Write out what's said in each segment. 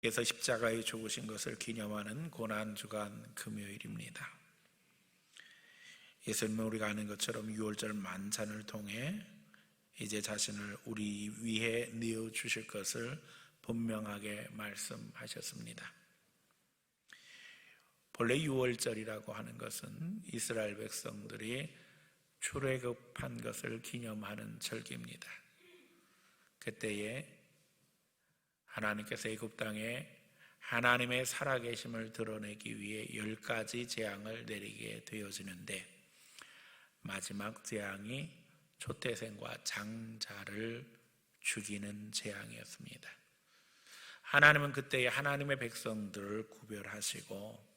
예수 십자가에 죽으신 것을 기념하는 고난주간 금요일입니다. 예수님은 우리가 아는 것처럼 6월절 만찬을 통해 이제 자신을 우리 위해 내어주실 것을 분명하게 말씀하셨습니다. 본래 6월절이라고 하는 것은 이스라엘 백성들이 출애굽한 것을 기념하는 절기입니다. 그때에 하나님께서 애굽 땅에 하나님의 살아계심을 드러내기 위해 10가지 재앙을 내리게 되어지는데, 마지막 재앙이 초태생과 장자를 죽이는 재앙이었습니다. 하나님은 그때에 하나님의 백성들을 구별하시고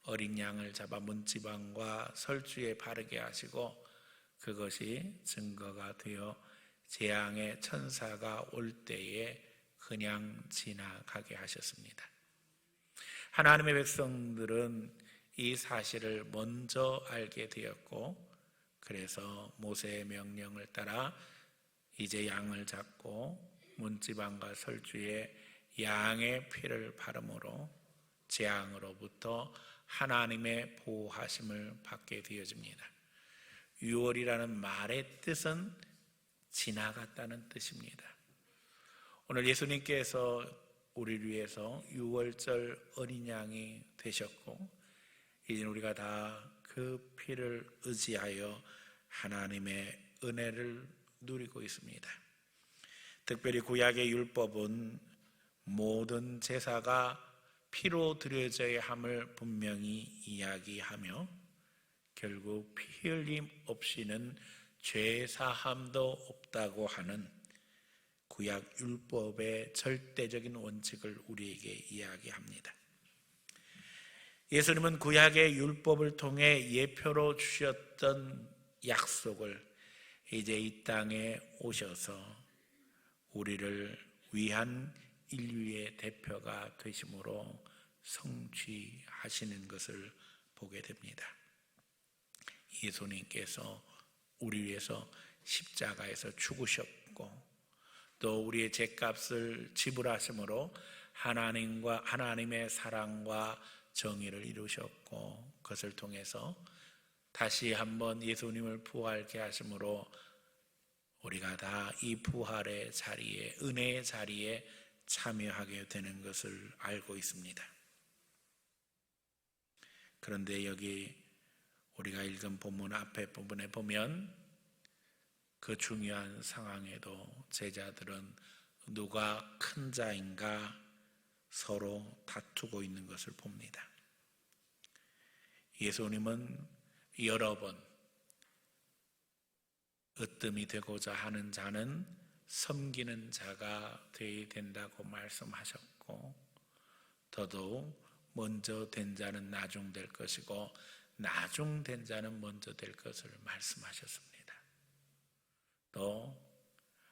어린 양을 잡아 문지방과 설주에 바르게 하시고, 그것이 증거가 되어 재앙의 천사가 올 때에 그냥 지나가게 하셨습니다. 하나님의 백성들은 이 사실을 먼저 알게 되었고, 그래서 모세의 명령을 따라 이제 양을 잡고 문지방과 설주에 양의 피를 바름으로 재앙으로부터 하나님의 보호하심을 받게 되어집니다. 6월이라는 말의 뜻은 지나갔다는 뜻입니다. 오늘 예수님께서 우리를 위해서 6월절 어린 양이 되셨고, 이제 우리가 다 그 피를 의지하여 하나님의 은혜를 누리고 있습니다. 특별히 구약의 율법은 모든 제사가 피로 드려져야 함을 분명히 이야기하며, 결국 피 흘림 없이는 죄 사함도 없다고 하는 구약 율법의 절대적인 원칙을 우리에게 이야기합니다. 예수님은 구약의 율법을 통해 예표로 주셨던 약속을 이제 이 땅에 오셔서 우리를 위한 인류의 대표가 되심으로 성취하시는 것을 보게 됩니다. 예수님께서 우리 위해서 십자가에서 죽으셨고, 또 우리의 죄값을 지불하심으로 하나님의 사랑과 정의를 이루셨고, 그것을 통해서 다시 한번 예수님을 부활케 하심으로 우리가 다 이 부활의 자리에, 은혜의 자리에 참여하게 되는 것을 알고 있습니다. 그런데 여기 우리가 읽은 본문 앞에 부분에 보면 그 중요한 상황에도 제자들은 누가 큰 자인가 서로 다투고 있는 것을 봅니다. 예수님은 여러 번 으뜸이 되고자 하는 자는 섬기는 자가 되어야 된다고 말씀하셨고, 더더욱 먼저 된 자는 나중 될 것이고 나중 된 자는 먼저 될 것을 말씀하셨습니다. 또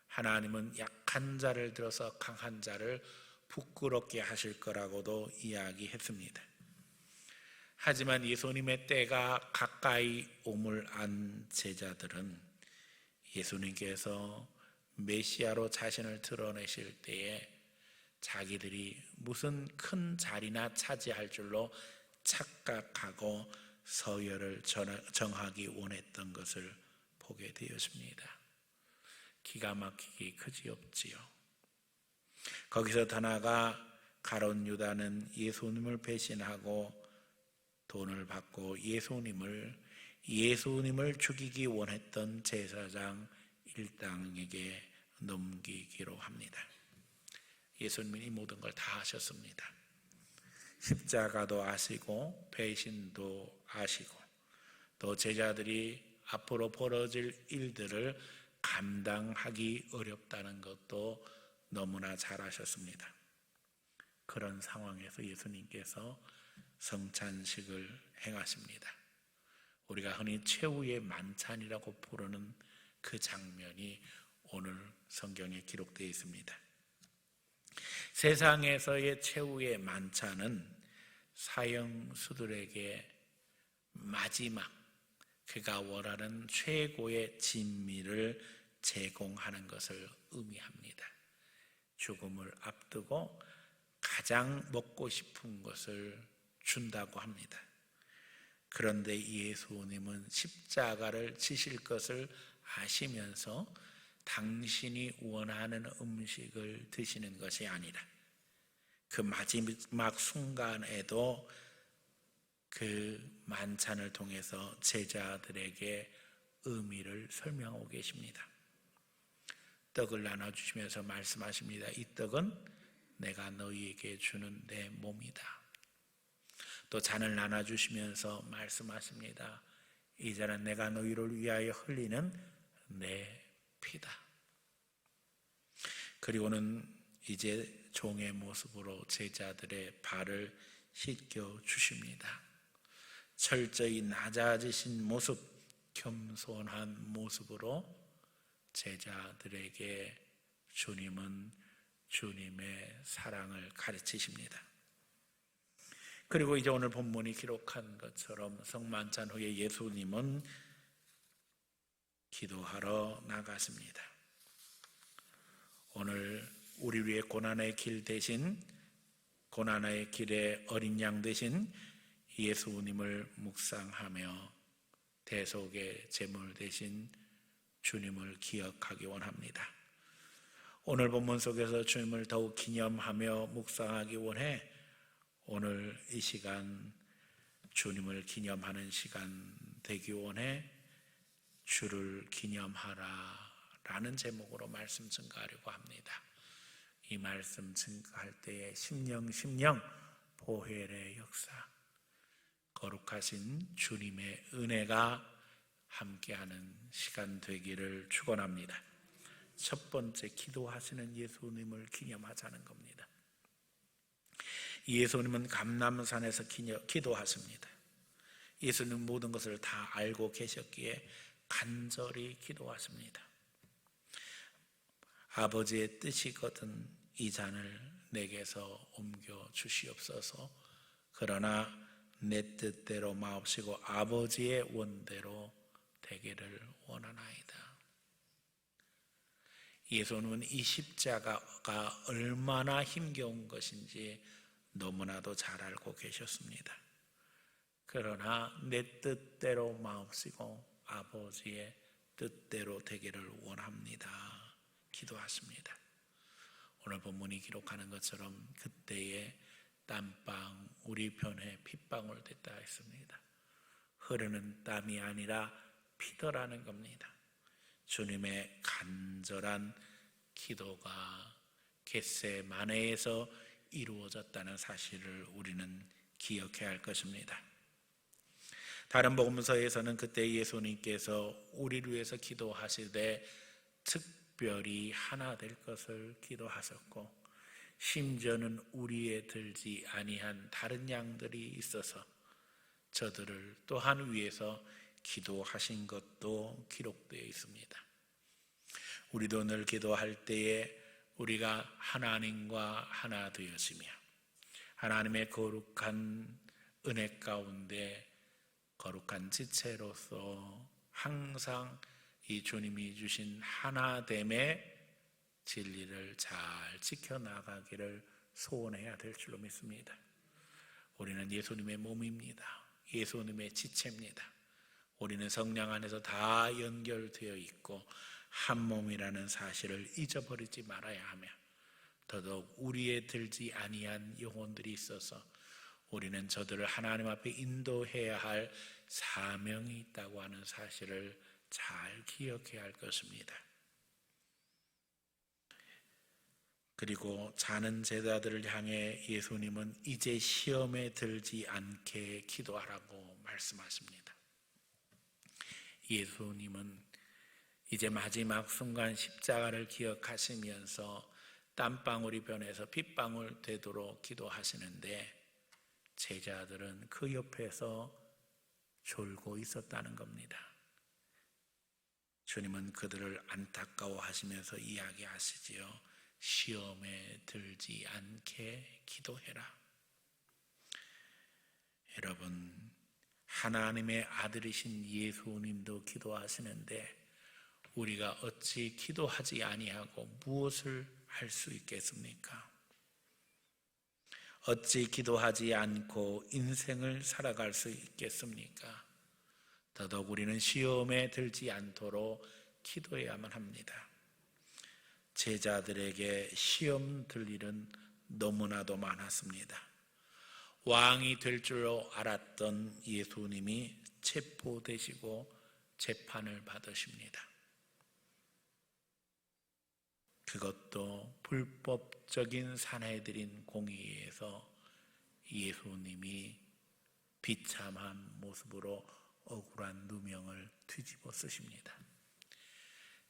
하나님은 약한 자를 들어서 강한 자를 부끄럽게 하실 거라고도 이야기했습니다. 하지만 예수님의 때가 가까이 옴을 안 제자들은 예수님께서 메시아로 자신을 드러내실 때에 자기들이 무슨 큰 자리나 차지할 줄로 착각하고 서열을 정하기 원했던 것을 보게 되었습니다. 기가 막히기 그지없지요. 거기서 더 나아가 가룟 유다는 예수님을 배신하고 돈을 받고 예수님을 죽이기 원했던 제사장 일당에게 넘기기로 합니다. 예수님이 이 모든 걸 다 하셨습니다. 십자가도 아시고 배신도 아시고, 또 제자들이 앞으로 벌어질 일들을 감당하기 어렵다는 것도 너무나 잘 아셨습니다. 그런 상황에서 예수님께서 성찬식을 행하십니다. 우리가 흔히 최후의 만찬이라고 부르는 그 장면이 오늘 성경에 기록되어 있습니다. 세상에서의 최후의 만찬은 사형수들에게 마지막, 그가 원하는 최고의 진미를 제공하는 것을 의미합니다. 죽음을 앞두고 가장 먹고 싶은 것을 준다고 합니다. 그런데 예수님은 십자가를 지실 것을 아시면서 당신이 원하는 음식을 드시는 것이 아니라 그 마지막 순간에도 그 만찬을 통해서 제자들에게 의미를 설명하고 계십니다. 떡을 나눠주시면서 말씀하십니다. 이 떡은 내가 너희에게 주는 내 몸이다. 또 잔을 나눠주시면서 말씀하십니다. 이 잔은 내가 너희를 위하여 흘리는 내 피다. 그리고는 이제 종의 모습으로 제자들의 발을 씻겨 주십니다. 철저히 낮아지신 모습, 겸손한 모습으로 제자들에게 주님은 주님의 사랑을 가르치십니다. 그리고 이제 오늘 본문이 기록한 것처럼 성만찬 후에 예수님은 기도하러 나갔습니다. 오늘 우리 위해 고난의 길 대신, 고난의 길의 어린 양 대신 예수님을 묵상하며 대속의 제물 대신 주님을 기억하기 원합니다. 오늘 본문 속에서 주님을 더욱 기념하며 묵상하기 원해 오늘 이 시간 주님을 기념하는 시간 되기 원해 주를 기념하라 라는 제목으로 말씀 증거하려고 합니다. 이 말씀 증거할 때에 심령 보혈의 역사, 거룩하신 주님의 은혜가 함께하는 시간 되기를 축원합니다. 첫 번째, 기도하시는 예수님을 기념하자는 겁니다. 예수님은 감람산에서 기도하십니다. 예수님은 모든 것을 다 알고 계셨기에 간절히 기도하십니다. 아버지의 뜻이거든 이 잔을 내게서 옮겨 주시옵소서. 그러나 내 뜻대로 마옵시고 아버지의 원대로 되기를 원하나이다. 예수님은 이 십자가가 얼마나 힘겨운 것인지 너무나도 잘 알고 계셨습니다. 그러나 내 뜻대로 마옵시고 아버지의 뜻대로 되기를 원합니다. 기도하십니다. 오늘 본문이 기록하는 것처럼 그때에 땀방 우리 편에 핏방울 됐다 했습니다. 흐르는 땀이 아니라 피더라는 겁니다. 주님의 간절한 기도가 겟세마네에서 이루어졌다는 사실을 우리는 기억해야 할 것입니다. 다른 복음서에서는 그때 예수님께서 우리를 위해서 기도하시되 특별히 하나 될 것을 기도하셨고 심지어는 우리에 들지 아니한 다른 양들이 있어서 저들을 또한 위해서 기도하신 것도 기록되어 있습니다. 우리도 늘 기도할 때에 우리가 하나님과 하나 되었으며 하나님의 거룩한 은혜 가운데 거룩한 지체로서 항상 이 주님이 주신 하나됨의 진리를 잘 지켜나가기를 소원해야 될 줄로 믿습니다. 우리는 예수님의 몸입니다. 예수님의 지체입니다. 우리는 성령 안에서 다 연결되어 있고 한 몸이라는 사실을 잊어버리지 말아야 하며 더더욱 우리에 들지 아니한 영혼들이 있어서 우리는 저들을 하나님 앞에 인도해야 할 사명이 있다고 하는 사실을 잘 기억해야 할 것입니다. 그리고 자는 제자들을 향해 예수님은 이제 시험에 들지 않게 기도하라고 말씀하십니다. 예수님은 이제 마지막 순간 십자가를 기억하시면서 땀방울이 변해서 핏방울 되도록 기도하시는데 제자들은 그 옆에서 졸고 있었다는 겁니다. 주님은 그들을 안타까워하시면서 이야기하시지요. 시험에 들지 않게 기도해라. 여러분, 하나님의 아들이신 예수님도 기도하시는데 우리가 어찌 기도하지 아니하고 무엇을 할 수 있겠습니까? 어찌 기도하지 않고 인생을 살아갈 수 있겠습니까? 더더욱 우리는 시험에 들지 않도록 기도해야만 합니다. 제자들에게 시험 들 일은 너무나도 많았습니다. 왕이 될 줄 알았던 예수님이 체포되시고 재판을 받으십니다. 그것도 불법적인 산헤드린 공의에서 예수님이 비참한 모습으로 억울한 누명을 뒤집어 쓰십니다.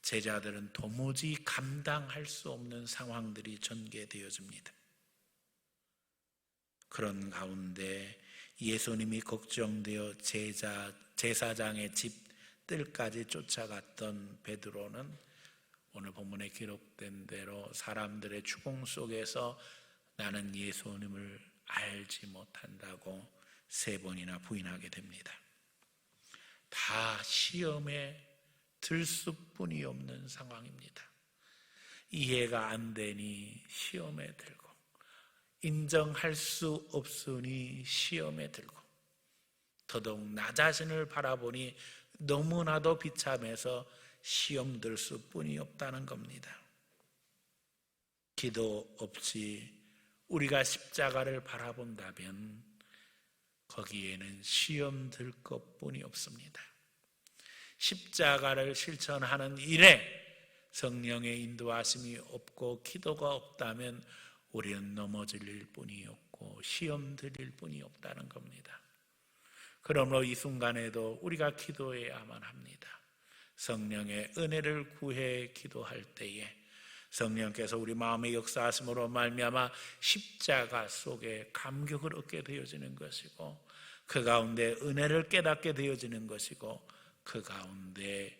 제자들은 도무지 감당할 수 없는 상황들이 전개되어집니다. 그런 가운데 예수님이 걱정되어 제사장의 집 뜰까지 쫓아갔던 베드로는 오늘 본문에 기록된 대로 사람들의 추궁 속에서 나는 예수님을 알지 못한다고 3번이나 부인하게 됩니다. 다 시험에 들 수뿐이 없는 상황입니다. 이해가 안 되니 시험에 들고, 인정할 수 없으니 시험에 들고, 더더욱 나 자신을 바라보니 너무나도 비참해서 시험 들 수뿐이 없다는 겁니다. 기도 없이 우리가 십자가를 바라본다면 거기에는 시험 들 것뿐이 없습니다. 십자가를 실천하는 일에 성령의 인도하심이 없고 기도가 없다면 우리는 넘어질 일뿐이 없고 시험 드릴 뿐이 없다는 겁니다. 그러므로 이 순간에도 우리가 기도해야만 합니다. 성령의 은혜를 구해 기도할 때에 성령께서 우리 마음의 역사하심으로 말미암아 십자가 속에 감격을 얻게 되어지는 것이고, 그 가운데 은혜를 깨닫게 되어지는 것이고, 그 가운데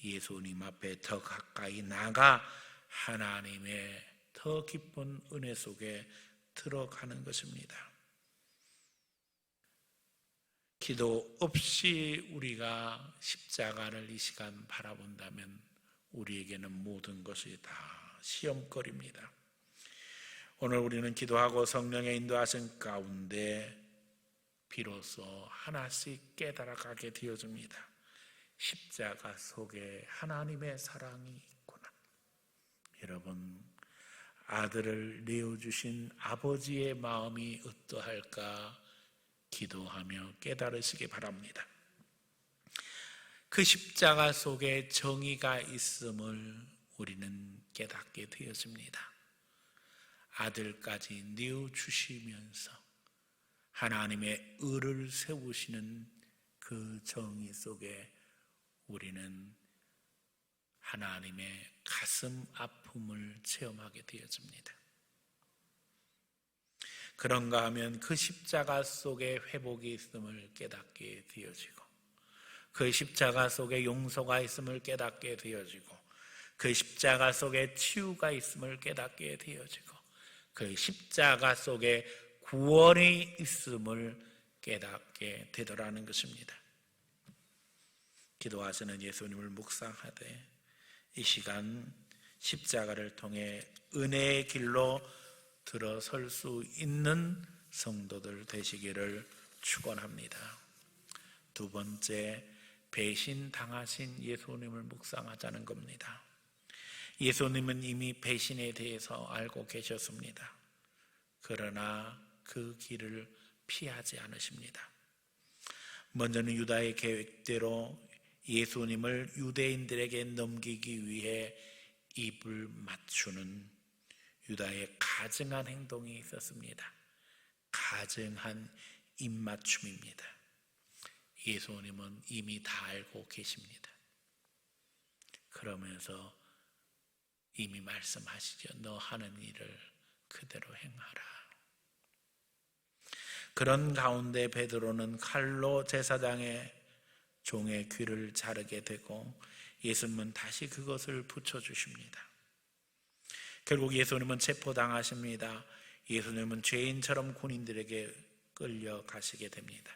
예수님 앞에 더 가까이 나가 하나님의 더 깊은 은혜 속에 들어가는 것입니다. 기도 없이 우리가 십자가를 이 시간 바라본다면 우리에게는 모든 것이 다 시험거리입니다. 오늘 우리는 기도하고 성령의 인도하신 가운데 비로소 하나씩 깨달아가게 되어집니다. 십자가 속에 하나님의 사랑이 있구나. 여러분, 아들을 내어주신 아버지의 마음이 어떠할까 기도하며 깨달으시기 바랍니다. 그 십자가 속에 정의가 있음을 우리는 깨닫게 되었습니다. 아들까지 내어주시면서 하나님의 의를 세우시는 그 정의 속에 우리는 하나님의 가슴 아픔을 체험하게 되어집니다. 그런가 하면 그 십자가 속에 회복이 있음을 깨닫게 되어지고, 그 십자가 속에 용서가 있음을 깨닫게 되어지고, 그 십자가 속에 치유가 있음을 깨닫게 되어지고, 그 십자가 속에 구원이 있음을 깨닫게 되더라는 것입니다. 기도하시는 예수님을 묵상하되 이 시간 십자가를 통해 은혜의 길로 들어설 수 있는 성도들 되시기를 축원합니다. 두 번째, 배신당하신 예수님을 묵상하자는 겁니다. 예수님은 이미 배신에 대해서 알고 계셨습니다. 그러나 그 길을 피하지 않으십니다. 먼저는 유다의 계획대로 예수님을 유대인들에게 넘기기 위해 입을 맞추는 유다의 가증한 행동이 있었습니다. 가증한 입맞춤입니다. 예수님은 이미 다 알고 계십니다. 그러면서 이미 말씀하시죠. 너 하는 일을 그대로 행하라. 그런 가운데 베드로는 칼로 제사장의 종의 귀를 자르게 되고 예수님은 다시 그것을 붙여주십니다. 결국 예수님은 체포당하십니다. 예수님은 죄인처럼 군인들에게 끌려가시게 됩니다.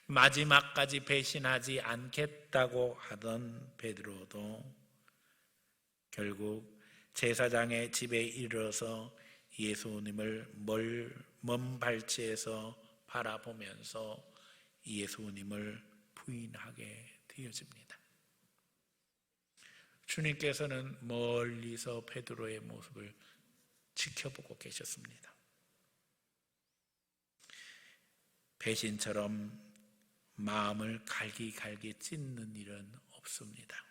마지막까지 배신하지 않겠다고 하던 베드로도 결국 제사장의 집에 이르러서 예수님을 먼 발치에서 바라보면서 예수님을 부인하게 되어집니다. 주님께서는 멀리서 베드로의 모습을 지켜보고 계셨습니다. 배신처럼 마음을 갈기갈기 찢는 일은 없습니다.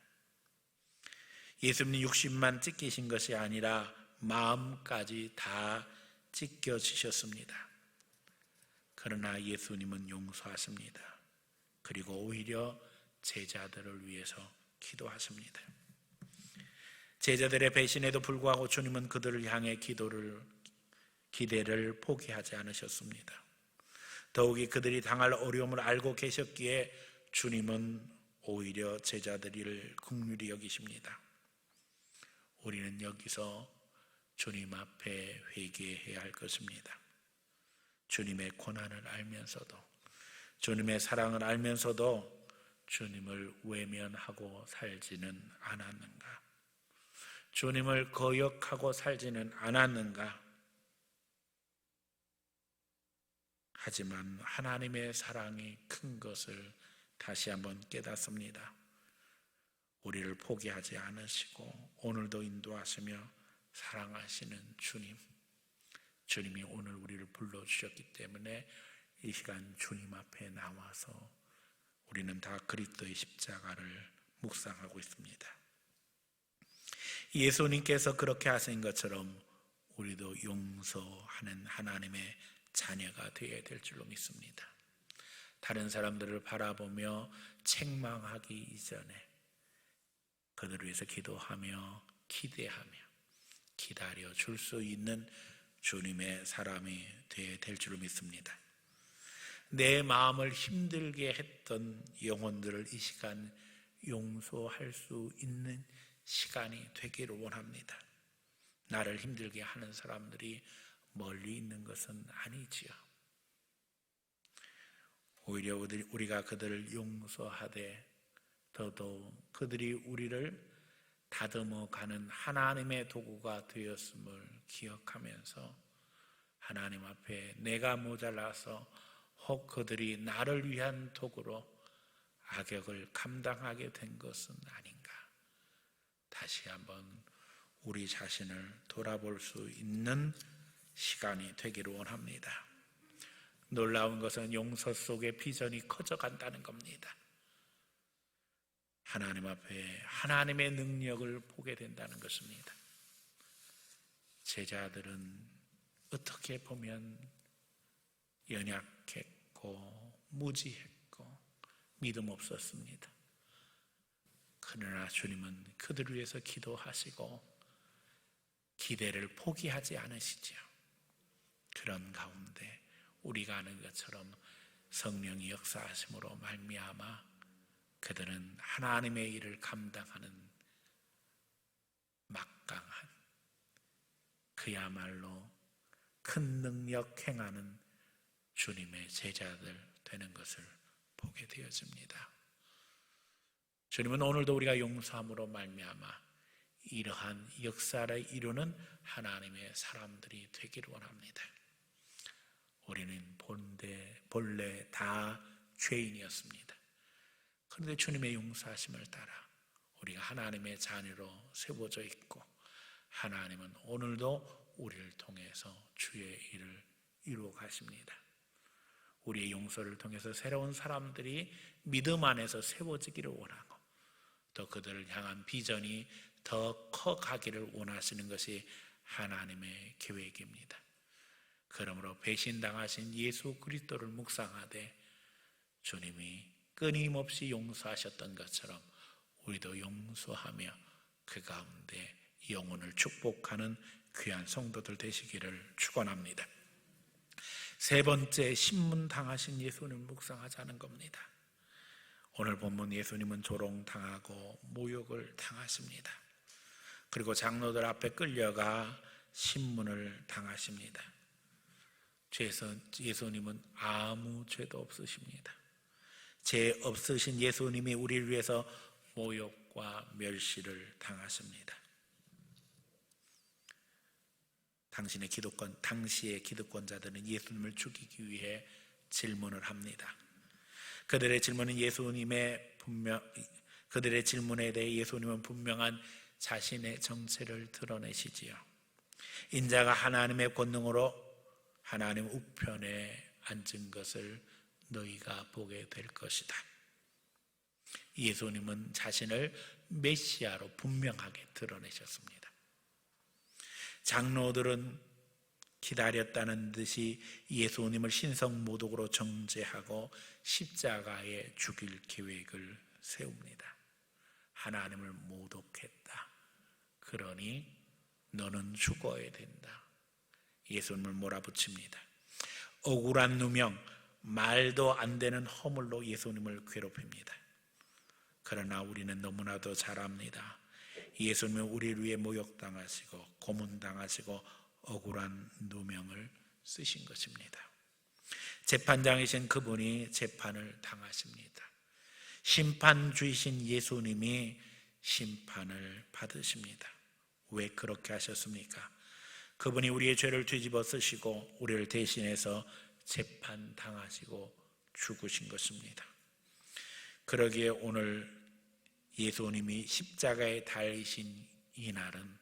예수님 육신만 찢기신 것이 아니라 마음까지 다 찢겨지셨습니다. 그러나 예수님은 용서하십니다. 그리고 오히려 제자들을 위해서 기도하십니다. 제자들의 배신에도 불구하고 주님은 그들을 향해 기대를 포기하지 않으셨습니다. 더욱이 그들이 당할 어려움을 알고 계셨기에 주님은 오히려 제자들을 긍휼히 여기십니다. 우리는 여기서 주님 앞에 회개해야 할 것입니다. 주님의 고난을 알면서도, 주님의 사랑을 알면서도 주님을 외면하고 살지는 않았는가? 주님을 거역하고 살지는 않았는가? 하지만 하나님의 사랑이 큰 것을 다시 한번 깨닫습니다. 우리를 포기하지 않으시고 오늘도 인도하시며 사랑하시는 주님, 주님이 오늘 우리를 불러주셨기 때문에 이 시간 주님 앞에 나와서 우리는 다 그리스도의 십자가를 묵상하고 있습니다. 예수님께서 그렇게 하신 것처럼 우리도 용서하는 하나님의 자녀가 되어야 될 줄로 믿습니다. 다른 사람들을 바라보며 책망하기 이전에 그들을 위해서 기도하며 기대하며 기다려 줄 수 있는 주님의 사람이 되어야 될 줄로 믿습니다. 내 마음을 힘들게 했던 영혼들을 이 시간 용서할 수 있는 시간이 되기를 원합니다. 나를 힘들게 하는 사람들이 멀리 있는 것은 아니지요. 오히려 우리가 그들을 용서하되 더더욱 그들이 우리를 다듬어가는 하나님의 도구가 되었음을 기억하면서 하나님 앞에 내가 모자라서 혹 그들이 나를 위한 도구로 악역을 감당하게 된 것은 아닌가? 다시 한번 우리 자신을 돌아볼 수 있는 시간이 되기를 원합니다. 놀라운 것은 용서 속에 비전이 커져간다는 겁니다. 하나님 앞에 하나님의 능력을 보게 된다는 것입니다. 제자들은 어떻게 보면 연약했고 무지했고 믿음 없었습니다. 그러나 주님은 그들을 위해서 기도하시고 기대를 포기하지 않으시죠. 그런 가운데 우리가 아는 것처럼 성령이 역사하심으로 말미암아 그들은 하나님의 일을 감당하는 막강한 그야말로 큰 능력 행하는 주님의 제자들 되는 것을 보게 되어집니다. 주님은 오늘도 우리가 용서함으로 말미암아 이러한 역사를 이루는 하나님의 사람들이 되기를 원합니다. 우리는 본래 다 죄인이었습니다. 그런데 주님의 용서하심을 따라 우리가 하나님의 자녀로 세워져 있고 하나님은 오늘도 우리를 통해서 주의 일을 이루어 가십니다. 우리의 용서를 통해서 새로운 사람들이 믿음 안에서 세워지기를 원하고 또 그들을 향한 비전이 더 커가기를 원하시는 것이 하나님의 계획입니다. 그러므로 배신당하신 예수 그리스도를 묵상하되 주님이 끊임없이 용서하셨던 것처럼 우리도 용서하며 그 가운데 영혼을 축복하는 귀한 성도들 되시기를 축원합니다. 세 번째, 신문당하신 예수님을 묵상하자는 겁니다. 오늘 본문 예수님은 조롱당하고 모욕을 당하십니다. 그리고 장로들 앞에 끌려가 신문을 당하십니다. 예수님은 아무 죄도 없으십니다. 죄 없으신 예수님이 우리를 위해서 모욕과 멸시를 당하십니다. 당시의 기득권자들은 예수님을 죽이기 위해 질문을 합니다. 그들의 질문에 대해 예수님은 분명한 자신의 정체를 드러내시지요. 인자가 하나님의 권능으로 하나님 우편에 앉은 것을 너희가 보게 될 것이다. 예수님은 자신을 메시아로 분명하게 드러내셨습니다. 장로들은 기다렸다는 듯이 예수님을 신성모독으로 정죄하고 십자가에 죽일 계획을 세웁니다. 하나님을 모독했다. 그러니 너는 죽어야 된다. 예수님을 몰아붙입니다. 억울한 누명, 말도 안 되는 허물로 예수님을 괴롭힙니다. 그러나 우리는 너무나도 잘 압니다. 예수님은 우리를 위해 모욕당하시고 고문당하시고 억울한 누명을 쓰신 것입니다. 재판장이신 그분이 재판을 당하십니다. 심판주이신 예수님이 심판을 받으십니다. 왜 그렇게 하셨습니까? 그분이 우리의 죄를 뒤집어 쓰시고 우리를 대신해서 재판당하시고 죽으신 것입니다. 그러기에 오늘 예수님이 십자가에 달리신 이 날은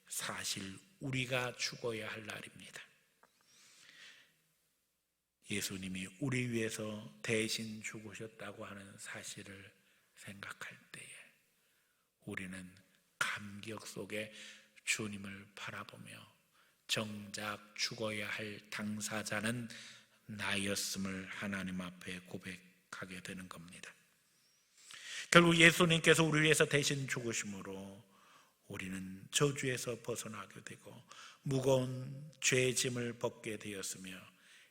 사실 우리가 죽어야 할 날입니다. 예수님이 우리 위해서 대신 죽으셨다고 하는 사실을 생각할 때에 우리는 감격 속에 주님을 바라보며 정작 죽어야 할 당사자는 나였음을 하나님 앞에 고백하게 되는 겁니다. 결국 예수님께서 우리 위해서 대신 죽으심으로 우리는 저주에서 벗어나게 되고 무거운 죄의 짐을 벗게 되었으며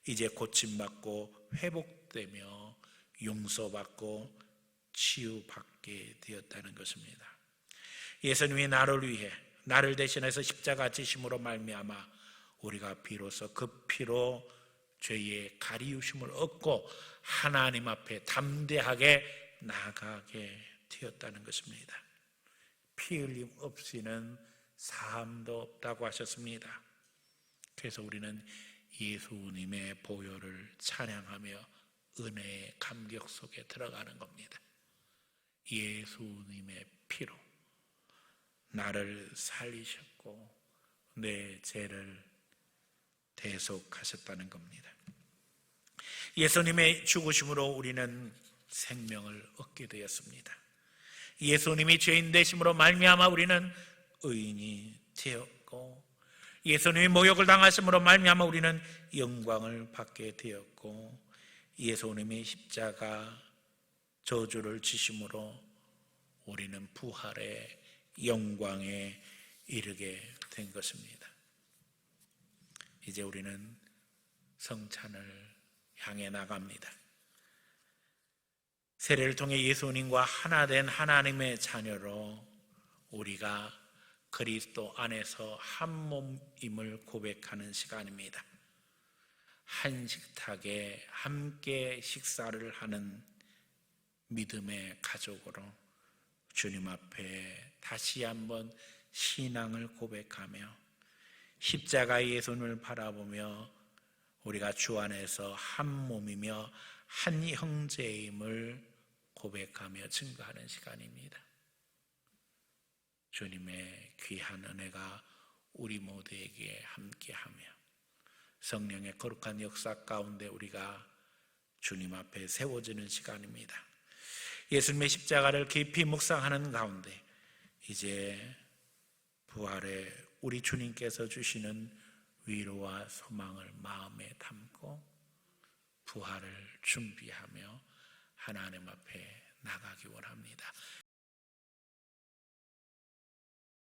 이제 고침받고 회복되며 용서받고 치유받게 되었다는 것입니다. 예수님이 나를 위해 나를 대신해서 십자가 지심으로 말미암아 우리가 비로소 그 피로 죄의 가리우심을 얻고 하나님 앞에 담대하게 나아가게 되었다는 것입니다. 피 흘림 없이는 사함도 없다고 하셨습니다. 그래서 우리는 예수님의 보혈을 찬양하며 은혜의 감격 속에 들어가는 겁니다. 예수님의 피로 나를 살리셨고 내 죄를 대속하셨다는 겁니다. 예수님의 죽으심으로 우리는 생명을 얻게 되었습니다. 예수님이 죄인 되심으로 말미암아 우리는 의인이 되었고 예수님이 모욕을 당하심으로 말미암아 우리는 영광을 받게 되었고 예수님이 십자가 저주를 지심으로 우리는 부활의 영광에 이르게 된 것입니다. 이제 우리는 성찬을 향해 나갑니다. 세례를 통해 예수님과 하나 된 하나님의 자녀로 우리가 그리스도 안에서 한 몸임을 고백하는 시간입니다. 한 식탁에 함께 식사를 하는 믿음의 가족으로 주님 앞에 다시 한번 신앙을 고백하며 십자가의 예수님을 바라보며 우리가 주 안에서 한 몸이며 한 형제임을 고백하며 증거하는 시간입니다. 주님의 귀한 은혜가 우리 모두에게 함께하며 성령의 거룩한 역사 가운데 우리가 주님 앞에 세워지는 시간입니다. 예수님의 십자가를 깊이 묵상하는 가운데 이제 부활의 우리 주님께서 주시는 위로와 소망을 마음에 담고 부활을 준비하며 하나님 앞에 나가기 원합니다.